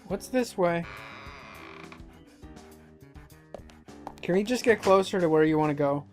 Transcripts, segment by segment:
What's this way? Can we just get closer to where you want to go?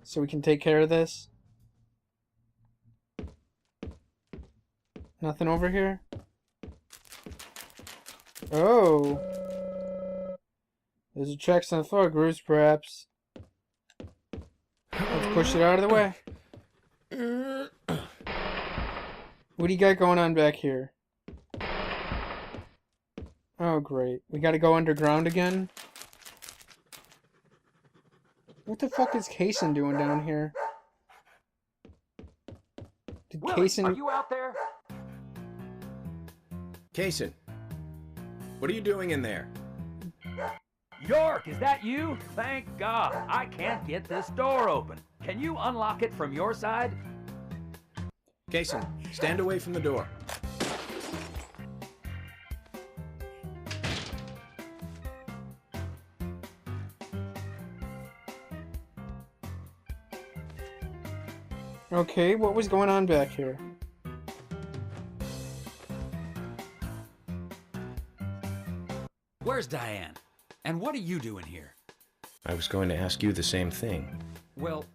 So we can take care of this? Nothing over here? Oh. There's a tracks on the floor. Grooves, perhaps. Let's push it out of the way. What do you got going on back here? Oh, great. We gotta go underground again? What the fuck is Kaysen doing down here? Did Willie, Kaysen... are you out there? Kaysen, what are you doing in there? York, is that you? Thank God. I can't get this door open. Can you unlock it from your side? Kaysen, stand away from the door. Okay, what was going on back here? Where's Diane? And what are you doing here? I was going to ask you the same thing. Well,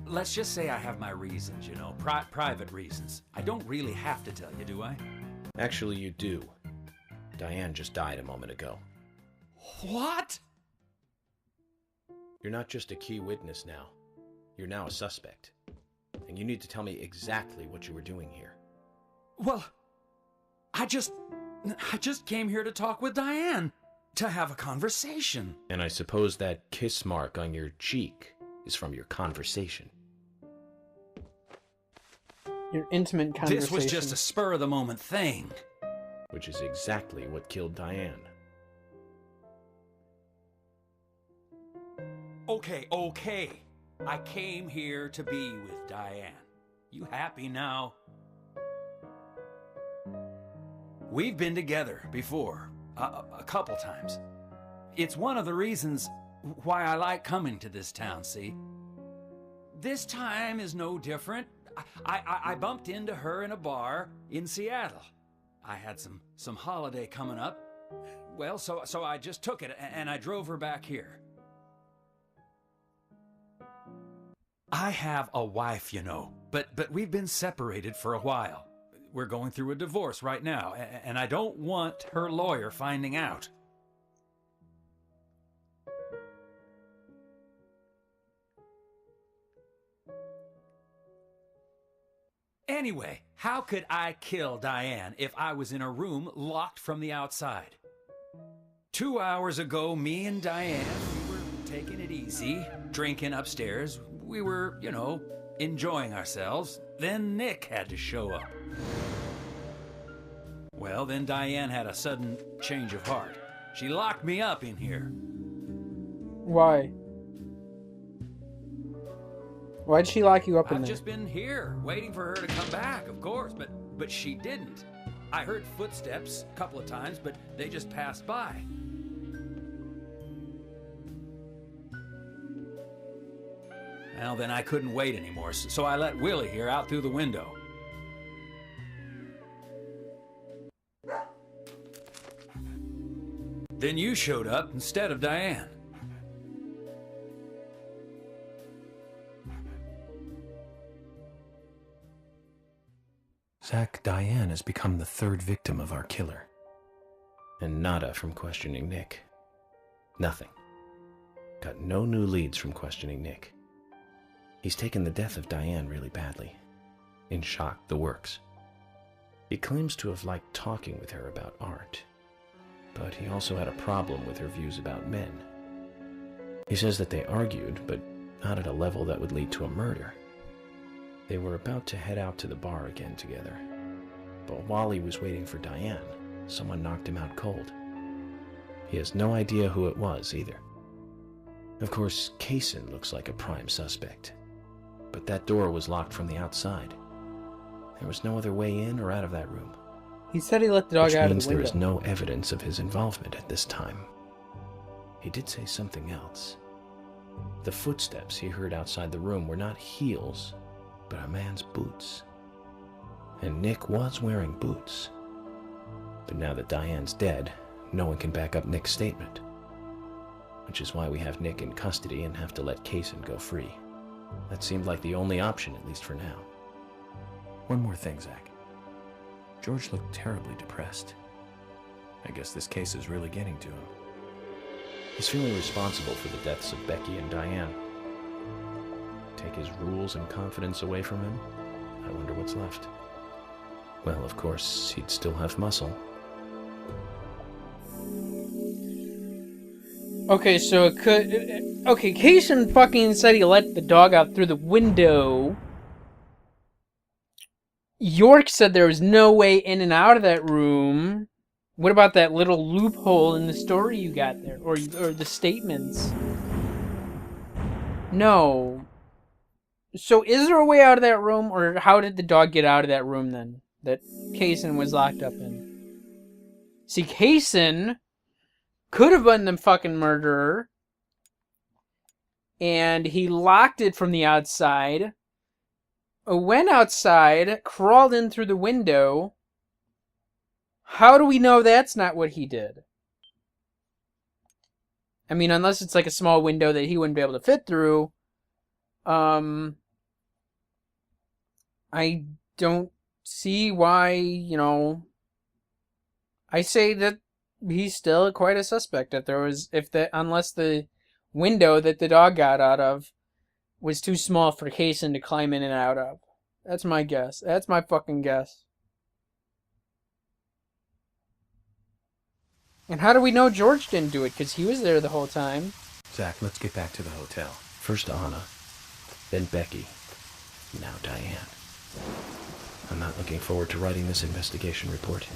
let's just say I have my reasons, you know, private reasons. I don't really have to tell you, do I? Actually, you do. Diane just died a moment ago. What? You're not just a key witness now. You're now a suspect. And you need to tell me exactly what you were doing here. Well, I just came here to talk with Diane. To have a conversation. And I suppose that kiss mark on your cheek is from your conversation. Your intimate conversation. This was just a spur-of-the-moment thing. Which is exactly what killed Diane. Okay. I came here to be with Diane. You happy now? We've been together before. A couple times. It's one of the reasons why I like coming to this town, see? This time is no different. I bumped into her in a bar in Seattle. I had some holiday coming up. Well, so I just took it and I drove her back here. I have a wife, you know, but we've been separated for a while. We're going through a divorce right now, and I don't want her lawyer finding out. Anyway, how could I kill Diane if I was in a room locked from the outside? 2 hours ago, me and Diane, we were taking it easy, drinking upstairs. We were, you know, enjoying ourselves. Then Nick had to show up. Well, then Diane had a sudden change of heart. She locked me up in here. Why? Why'd she lock you up in I've there? just been here, waiting for her to come back, of course, but she didn't. I heard footsteps a couple of times, but they just passed by. Well, then I couldn't wait anymore, so I let Willie here out through the window. Then you showed up instead of Diane. Zach, Diane has become the third victim of our killer. And nada from questioning Nick. Nothing. Got no new leads from questioning Nick. He's taken the death of Diane really badly. In shock, the works. He claims to have liked talking with her about art. But he also had a problem with her views about men. He says that they argued, but not at a level that would lead to a murder. They were about to head out to the bar again together. But while he was waiting for Diane, someone knocked him out cold. He has no idea who it was either. Of course, Kaysen looks like a prime suspect. But that door was locked from the outside. There was no other way in or out of that room. He said he let the dog out of the window. Which means there is no evidence of his involvement at this time. He did say something else. The footsteps he heard outside the room were not heels, but a man's boots. And Nick was wearing boots. But now that Diane's dead, no one can back up Nick's statement. Which is why we have Nick in custody and have to let Kaysen go free. That seemed like the only option, at least for now. One more thing, Zach. George looked terribly depressed. I guess this case is really getting to him. He's feeling responsible for the deaths of Becky and Diane. Take his rules and confidence away from him? I wonder what's left. Well, of course, he'd still have muscle. Okay, so it could... Okay, Kaysen fucking said he let the dog out through the window. York said there was no way in and out of that room. What about that little loophole in the story you got there? Or the statements? No. So is there a way out of that room? Or how did the dog get out of that room then? That Kaysen was locked up in? See, Kaysen could have been the fucking murderer. And he locked it from the outside. Went outside, crawled in through the window. How do we know that's not what he did? I mean, unless it's like a small window that he wouldn't be able to fit through. I don't see why, you know. I say that he's still quite a suspect. Unless the window that the dog got out of was too small for Kaysen to climb in and out of. That's my guess. That's my fucking guess. And how do we know George didn't do it? Because he was there the whole time. Zach, let's get back to the hotel. First Anna, then Becky, now Diane. I'm not looking forward to writing this investigation report.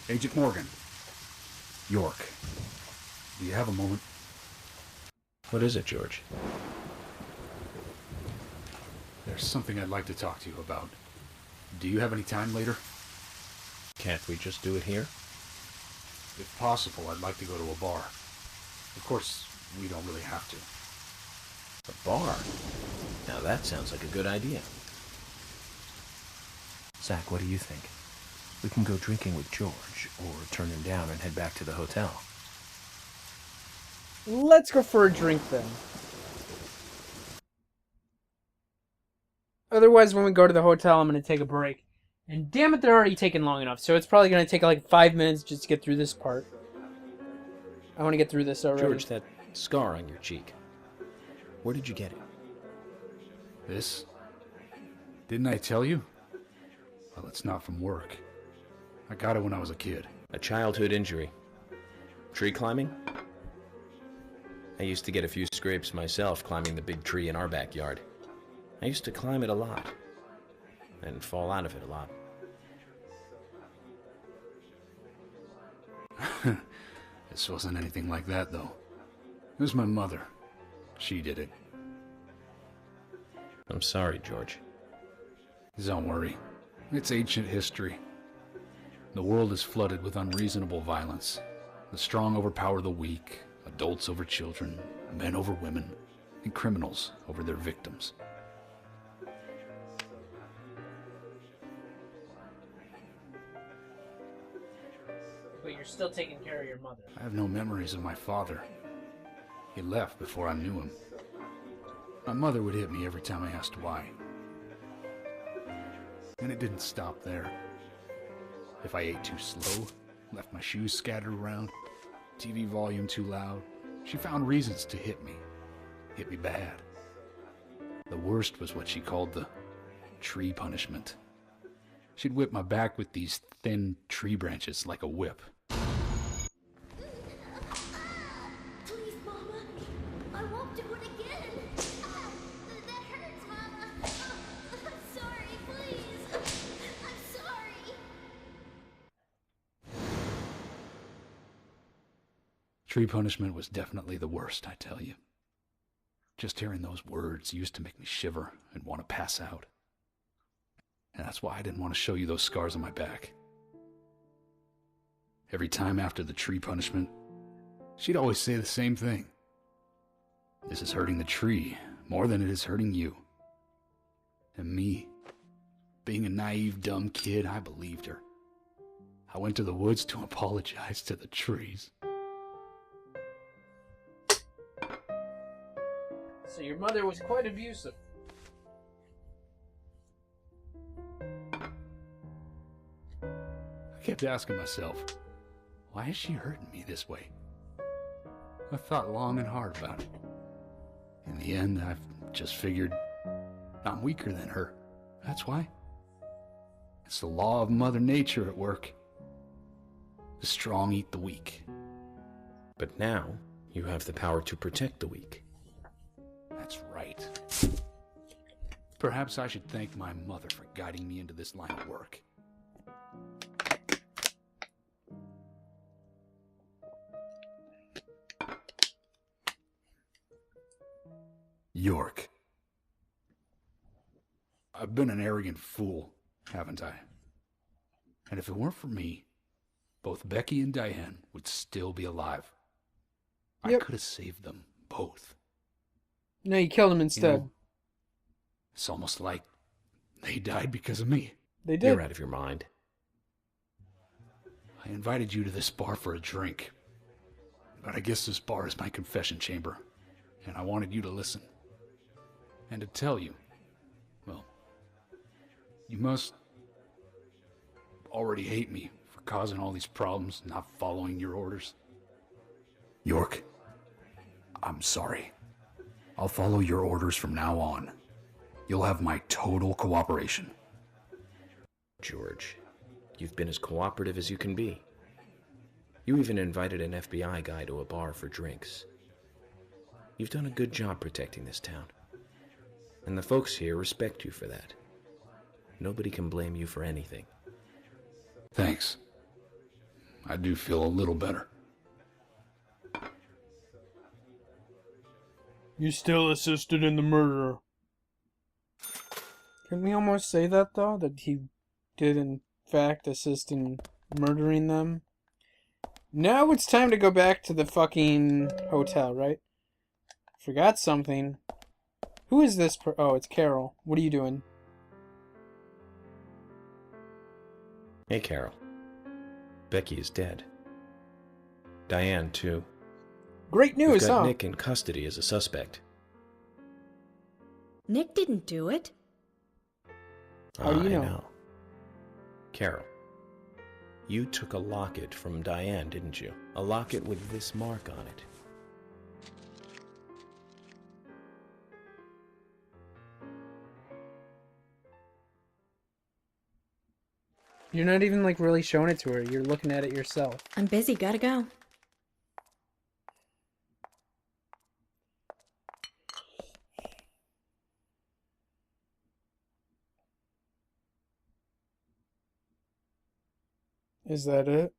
Agent Morgan. York. Do you have a moment? What is it, George? There's something I'd like to talk to you about. Do you have any time later? Can't we just do it here? If possible, I'd like to go to a bar. Of course, we don't really have to. A bar? Now that sounds like a good idea. Zach, what do you think? We can go drinking with George, or turn him down and head back to the hotel. Let's go for a drink then. Otherwise, when we go to the hotel, I'm going to take a break. And damn it, they're already taking long enough. So it's probably going to take like 5 minutes just to get through this part. I want to get through this already. George, that scar on your cheek. Where did you get it? This? Didn't I tell you? Well, it's not from work. I got it when I was a kid. A childhood injury. Tree climbing? I used to get a few scrapes myself climbing the big tree in our backyard. I used to climb it a lot. And fall out of it a lot. This wasn't anything like that, though. It was my mother. She did it. I'm sorry, George. Don't worry. It's ancient history. The world is flooded with unreasonable violence. The strong overpower the weak, adults over children, men over women, and criminals over their victims. But you're still taking care of your mother. I have no memories of my father. He left before I knew him. My mother would hit me every time I asked why. And it didn't stop there. If I ate too slow, left my shoes scattered around, TV volume too loud, she found reasons to hit me. Hit me bad. The worst was what she called the tree punishment. She'd whip my back with these thin tree branches like a whip. Please, Mama. I won't do it again. That hurts, Mama. I'm sorry, please. I'm sorry. Tree punishment was definitely the worst, I tell you. Just hearing those words used to make me shiver and want to pass out. And that's why I didn't want to show you those scars on my back. Every time after the tree punishment, she'd always say the same thing. This is hurting the tree more than it is hurting you. And me, being a naive, dumb kid, I believed her. I went to the woods to apologize to the trees. So your mother was quite abusive. I kept asking myself, why is she hurting me this way? I thought long and hard about it. In the end, I've just figured I'm weaker than her. That's why. It's the law of Mother Nature at work. The strong eat the weak. But now, you have the power to protect the weak. That's right. Perhaps I should thank my mother for guiding me into this line of work. York. I've been an arrogant fool, haven't I? And if it weren't for me, both Becky and Diane would still be alive. Yep. I could have saved them both. No, you killed him instead. You know, it's almost like they died because of me. They did. You're out of your mind. I invited you to this bar for a drink. But I guess this bar is my confession chamber. And I wanted you to listen. And to tell you, well, you must already hate me for causing all these problems, not following your orders. York, I'm sorry. I'll follow your orders from now on. You'll have my total cooperation. George, you've been as cooperative as you can be. You even invited an FBI guy to a bar for drinks. You've done a good job protecting this town. And the folks here respect you for that. Nobody can blame you for anything. Thanks. I do feel a little better. You still assisted in the murder. Can we almost say that, though? That he did, in fact, assist in murdering them? Now it's time to go back to the fucking hotel, right? Forgot something. Who is this oh, it's Carol. What are you doing? Hey, Carol. Becky is dead. Diane, too. Great We've news, got huh? Nick in custody as a suspect. Nick didn't do it. How do you know? I know. Carol, you took a locket from Diane, didn't you? A locket with this mark on it. You're not even, like, really showing it to her. You're looking at it yourself. I'm busy, gotta go. Is that it?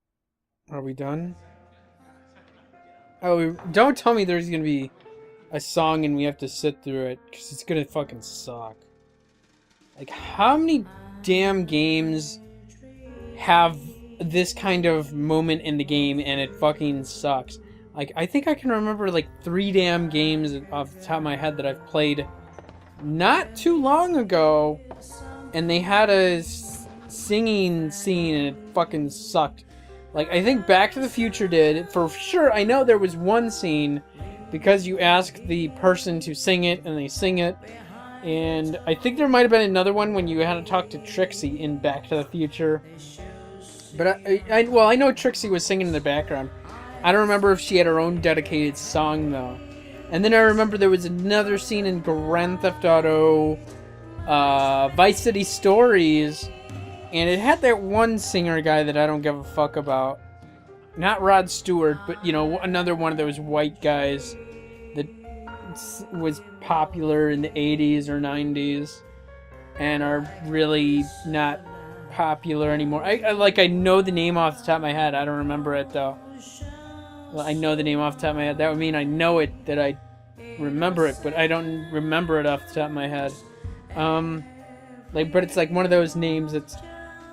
Are we done? Oh, don't tell me there's gonna be a song and we have to sit through it, because it's gonna fucking suck. Like, how many damn games have this kind of moment in the game and it fucking sucks? Like, I think I can remember, like, 3 damn games off the top of my head that I've played not too long ago, and they had a singing scene and it fucking sucked. Like, I think Back to the Future did. For sure, I know there was one scene because you ask the person to sing it and they sing it. And I think there might have been another one when you had to talk to Trixie in Back to the Future. But I know Trixie was singing in the background. I don't remember if she had her own dedicated song, though. And then I remember there was another scene in Grand Theft Auto Vice City Stories, and it had that one singer guy that I don't give a fuck about. Not Rod Stewart, but, you know, another one of those white guys that was popular in the 80s or 90s and are really not popular anymore. I know the name off the top of my head. I don't remember it, though. Well, I know the name off the top of my head. That would mean I know it, that I remember it, but I don't remember it off the top of my head. But it's like one of those names that's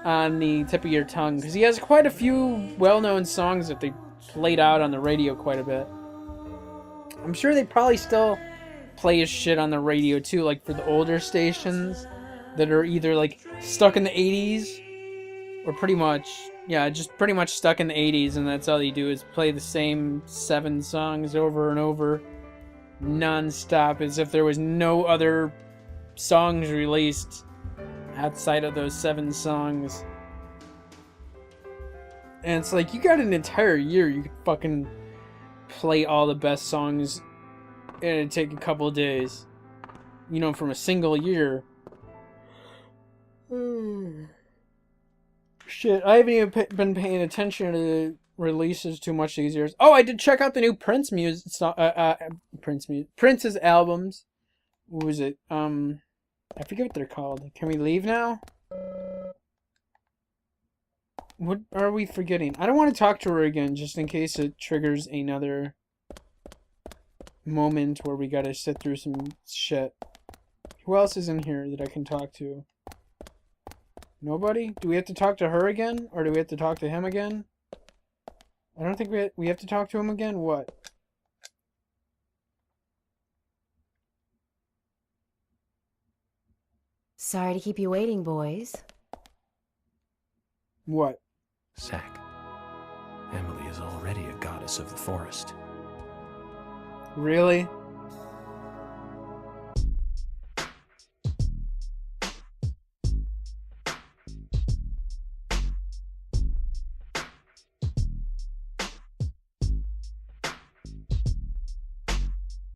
on the tip of your tongue, because he has quite a few well-known songs that they played out on the radio quite a bit. I'm sure they probably still play his shit on the radio too, like for the older stations that are either like stuck in the 80s or pretty much Yeah, just pretty much stuck in the 80s, and that's all you do is play the same 7 songs over and over, non-stop, as if there was no other songs released outside of those 7 songs. And it's like, you got an entire year, you could fucking play all the best songs, and it'd take a couple of days. You know, from a single year. Shit, I haven't even been paying attention to the releases too much these years. Oh, I did check out the new Prince music. Prince's albums. What was it? I forget what they're called. Can we leave now? What are we forgetting? I don't want to talk to her again, just in case it triggers another moment where we gotta sit through some shit. Who else is in here that I can talk to? Nobody? Do we have to talk to her again? Or do we have to talk to him again? I don't think we have to talk to him again? What? Sorry to keep you waiting, boys. What? Zack, Emily is already a goddess of the forest. Really?